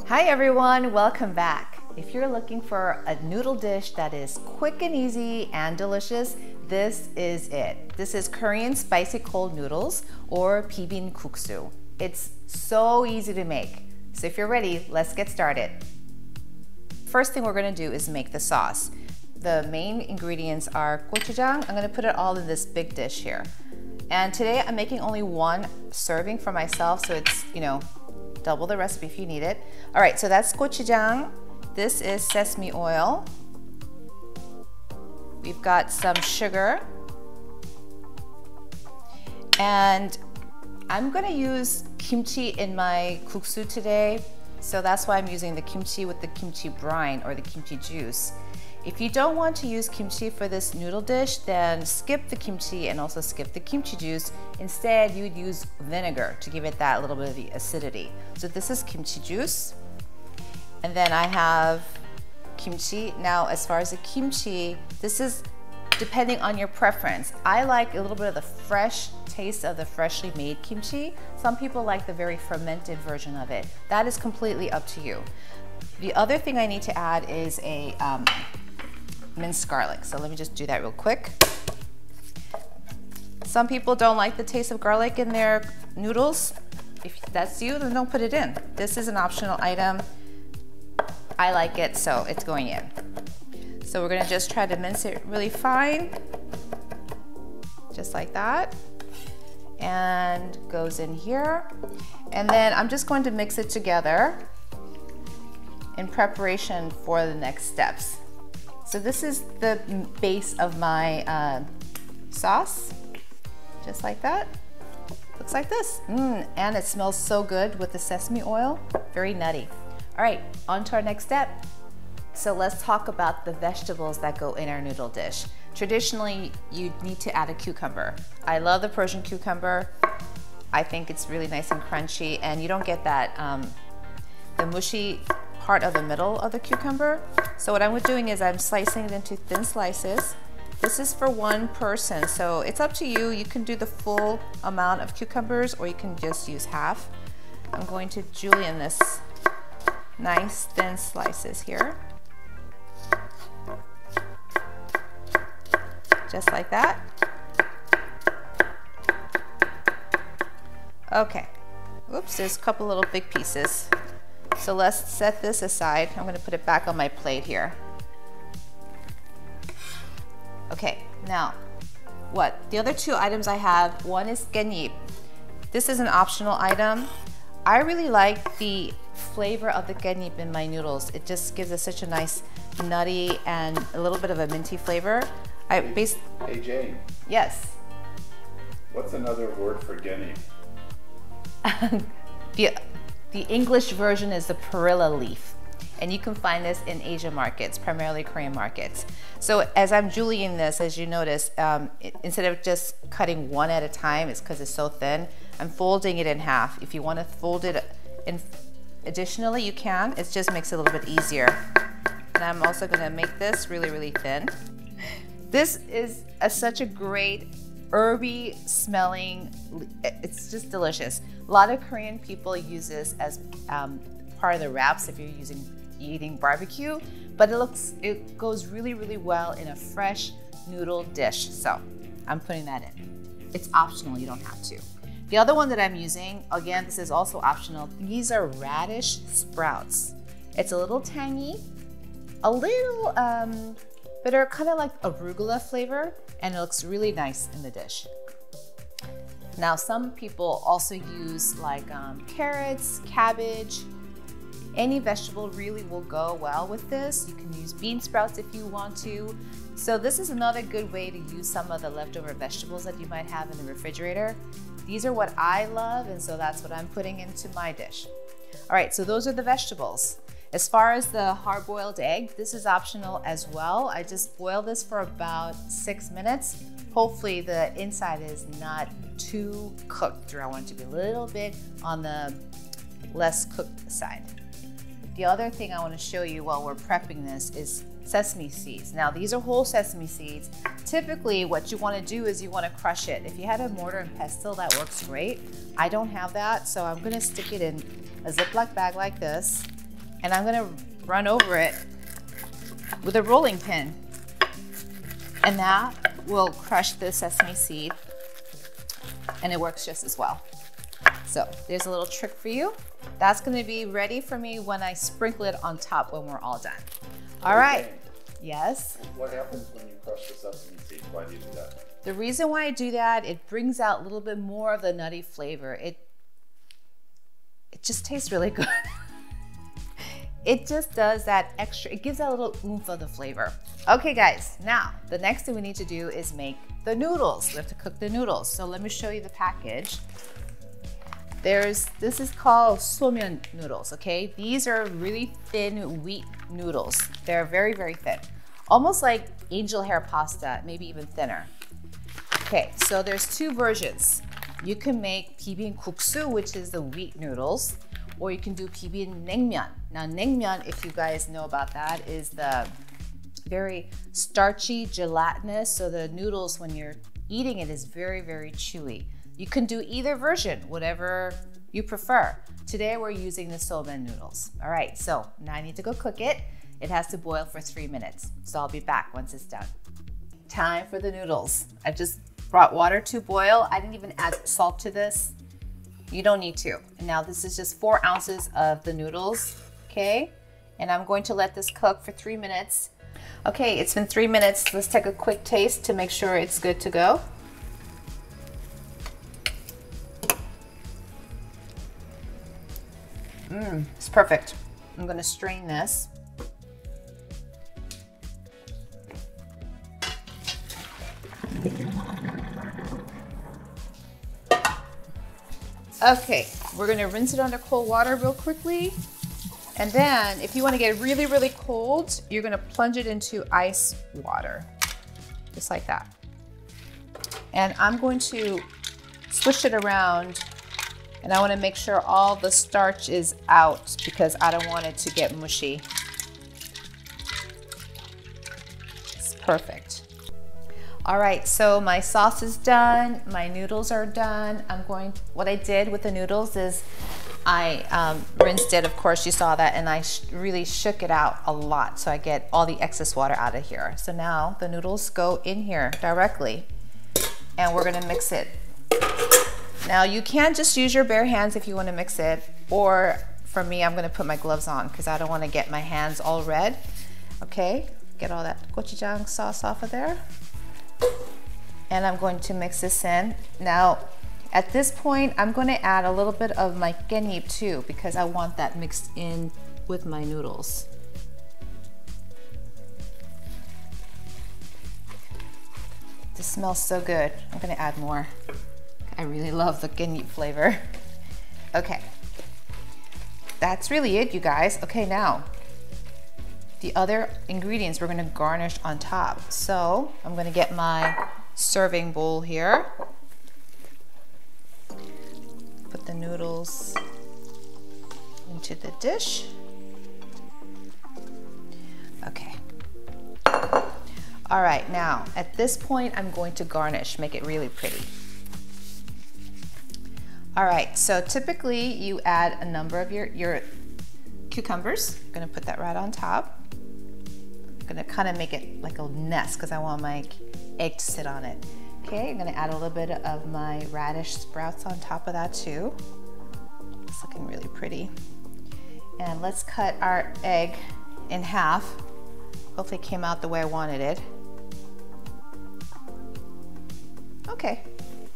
Hi everyone, welcome back. If you're looking for a noodle dish that is quick and easy and delicious, this is it. This is Korean spicy cold noodles, or Bibim Guksu. It's so easy to make. So if you're ready, let's get started. First thing we're gonna do is make the sauce. The main ingredients are gochujang. I'm gonna put it all in this big dish here. And today I'm making only one serving for myself, so it's, double the recipe if you need it. All right, so that's gochujang. This is sesame oil. We've got some sugar. And I'm gonna use kimchi in my guksu today. So that's why I'm using the kimchi with the kimchi brine or the kimchi juice. If you don't want to use kimchi for this noodle dish, then skip the kimchi and also skip the kimchi juice. Instead, you'd use vinegar to give it that little bit of the acidity. So this is kimchi juice. And then I have kimchi. Now, as far as the kimchi, this is depending on your preference. I like a little bit of the fresh taste of the freshly made kimchi. Some people like the very fermented version of it. That is completely up to you. The other thing I need to add is a minced garlic. So let me just do that real quick. Some people don't like the taste of garlic in their noodles. If that's you, then don't put it in. This is an optional item. I like it, so it's going in. So we're gonna just try to mince it really fine, just like that. And goes in here. And then I'm just going to mix it together in preparation for the next steps. So this is the base of my sauce, just like that. Looks like this. And it smells so good with the sesame oil, very nutty. All right, on to our next step. So let's talk about the vegetables that go in our noodle dish. Traditionally, you need to add a cucumber. I love the Persian cucumber. I think it's really nice and crunchy, and you don't get that, the mushy part of the middle of the cucumber. So what I'm doing is I'm slicing it into thin slices. This is for one person, so it's up to you. You can do the full amount of cucumbers or you can just use half. I'm going to julienne this nice thin slices here. Just like that. Okay. Oops, there's a couple little big pieces. So let's set this aside. I'm gonna put it back on my plate here. Okay, now, the other two items I have, one is garnish. This is an optional item. I really like the flavor of the garnish in my noodles. It just gives it such a nice nutty and a little bit of a minty flavor. Hey Jane. Yes. What's another word for garnish? The English version is the Perilla leaf, and you can find this in Asian markets, primarily Korean markets. So as I'm julienning this, as you notice, instead of just cutting one at a time, it's because it's so thin, I'm folding it in half. If you want to fold it in additionally, you can. It just makes it a little bit easier. And I'm also going to make this really, really thin. This is such a great herby smelling, it's just delicious. A lot of Korean people use this as part of the wraps if you're eating barbecue, but it goes really, really well in a fresh noodle dish. So I'm putting that in. It's optional, you don't have to. The other one that I'm using, again, this is also optional. These are radish sprouts. It's a little tangy, a little bitter, kind of like arugula flavor, and it looks really nice in the dish. Now, some people also use like carrots, cabbage. Any vegetable really will go well with this. You can use bean sprouts if you want to. So this is another good way to use some of the leftover vegetables that you might have in the refrigerator. These are what I love, and so that's what I'm putting into my dish. All right, so those are the vegetables. As far as the hard-boiled egg, this is optional as well. I just boil this for about 6 minutes. Hopefully the inside is not too cooked, or I want it to be a little bit on the less cooked side. The other thing I want to show you while we're prepping this is sesame seeds. Now these are whole sesame seeds. Typically what you want to do is you want to crush it. If you had a mortar and pestle, that works great. I don't have that, so I'm going to stick it in a Ziploc bag like this. and I'm gonna run over it with a rolling pin. And that will crush the sesame seed, and it works just as well. So there's a little trick for you. That's gonna be ready for me when I sprinkle it on top when we're all done. All right, yes? What happens when you crush the sesame seeds? Why do you do that? The reason why I do that, it brings out a little bit more of the nutty flavor. It just tastes really good. It just does that extra, it gives that little oomph of the flavor. Okay guys, now the next thing we need to do is make the noodles. We have to cook the noodles. So let me show you the package. This is called somen noodles, okay? These are really thin wheat noodles. They're very, very thin. Almost like angel hair pasta, maybe even thinner. Okay, so there's two versions. You can make Bibim Guksu, which is the wheat noodles, or you can do Bibim naengmyeon. Now naengmyeon, if you guys know about that, is the very starchy, gelatinous, so the noodles, when you're eating it, is very, very chewy. You can do either version, whatever you prefer. Today we're using the somen noodles. All right, so now I need to go cook it. It has to boil for 3 minutes, so I'll be back once it's done. Time for the noodles. I just brought water to boil. I didn't even add salt to this. You don't need to. And now this is just 4 ounces of the noodles, okay? And I'm going to let this cook for 3 minutes. Okay, it's been 3 minutes. Let's take a quick taste to make sure it's good to go. It's perfect. I'm gonna strain this. Okay, we're gonna rinse it under cold water real quickly. And then if you wanna get really, really cold, you're gonna plunge it into ice water, just like that. And I'm going to swish it around, and I wanna make sure all the starch is out because I don't want it to get mushy. It's perfect. All right, so my sauce is done, my noodles are done. What I did with the noodles is I rinsed it, of course you saw that, and I really shook it out a lot so I get all the excess water out of here. So now the noodles go in here directly, and we're gonna mix it. Now you can just use your bare hands if you wanna mix it, or for me, I'm gonna put my gloves on because I don't wanna get my hands all red. Okay, get all that gochujang sauce off of there. And I'm going to mix this in. Now, at this point, I'm going to add a little bit of my gaenip too because I want that mixed in with my noodles. This smells so good. I'm going to add more. I really love the gaenip flavor. Okay, that's really it, you guys. Okay, now the other ingredients we're going to garnish on top. So I'm going to get my serving bowl here. Put the noodles into the dish. Okay. All right, now at this point I'm going to garnish, make it really pretty. All right, so typically you add a number of your cucumbers. I'm going to put that right on top. I'm gonna kind of make it like a nest because I want my egg to sit on it. Okay, I'm gonna add a little bit of my radish sprouts on top of that too. It's looking really pretty. And let's cut our egg in half. Hopefully it came out the way I wanted it. Okay,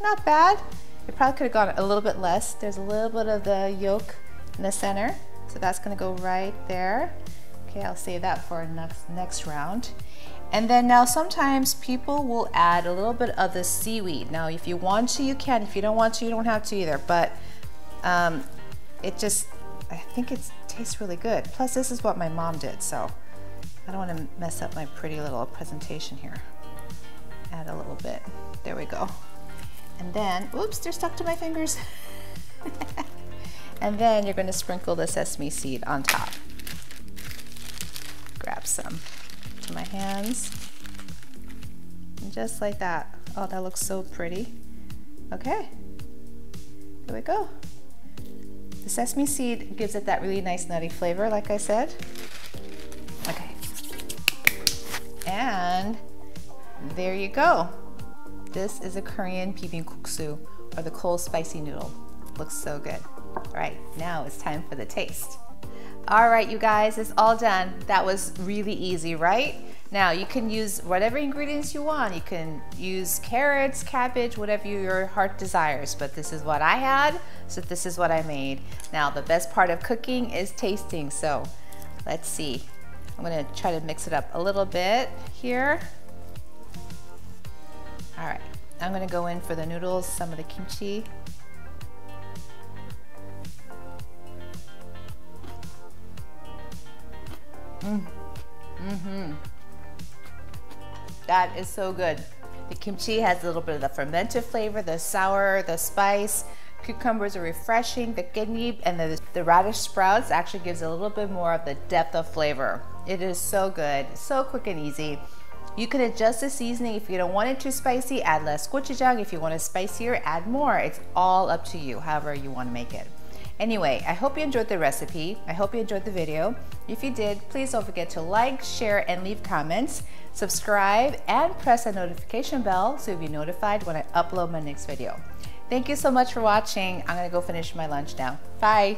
not bad. It probably could have gone a little bit less. There's a little bit of the yolk in the center, so that's gonna go right there. Okay, I'll save that for next round. And then now sometimes people will add a little bit of the seaweed. Now if you want to, you can. If you don't want to, you don't have to either. But I think it tastes really good. Plus this is what my mom did, so I don't want to mess up my pretty little presentation here. Add a little bit. There we go. And then, oops, they're stuck to my fingers. And then you're going to sprinkle the sesame seed on top. Grab some to my hands, and just like that. Oh, that looks so pretty. Okay, here we go. The sesame seed gives it that really nice nutty flavor, like I said. Okay. And there you go. This is a Korean Bibim Guksu, or the cold spicy noodle. Looks so good. All right, now it's time for the taste. All right, you guys, it's all done. That was really easy, right? Now you can use whatever ingredients you want. You can use carrots, cabbage, whatever your heart desires, but this is what I had, so this is what I made. Now the best part of cooking is tasting, so let's see. I'm gonna try to mix it up a little bit here. All right, I'm gonna go in for the noodles, some of the kimchi. That is so good. The kimchi has a little bit of the fermented flavor, the sour, the spice. Cucumbers are refreshing. The ginny and the radish sprouts actually gives a little bit more of the depth of flavor. It is so good, so quick and easy. You can adjust the seasoning. If you don't want it too spicy, add less gochujang. If you want it spicier, add more. It's all up to you, however you want to make it. Anyway, I hope you enjoyed the recipe. I hope you enjoyed the video. If you did, please don't forget to like, share, and leave comments. Subscribe and press the notification bell so you'll be notified when I upload my next video. Thank you so much for watching. I'm gonna go finish my lunch now. Bye.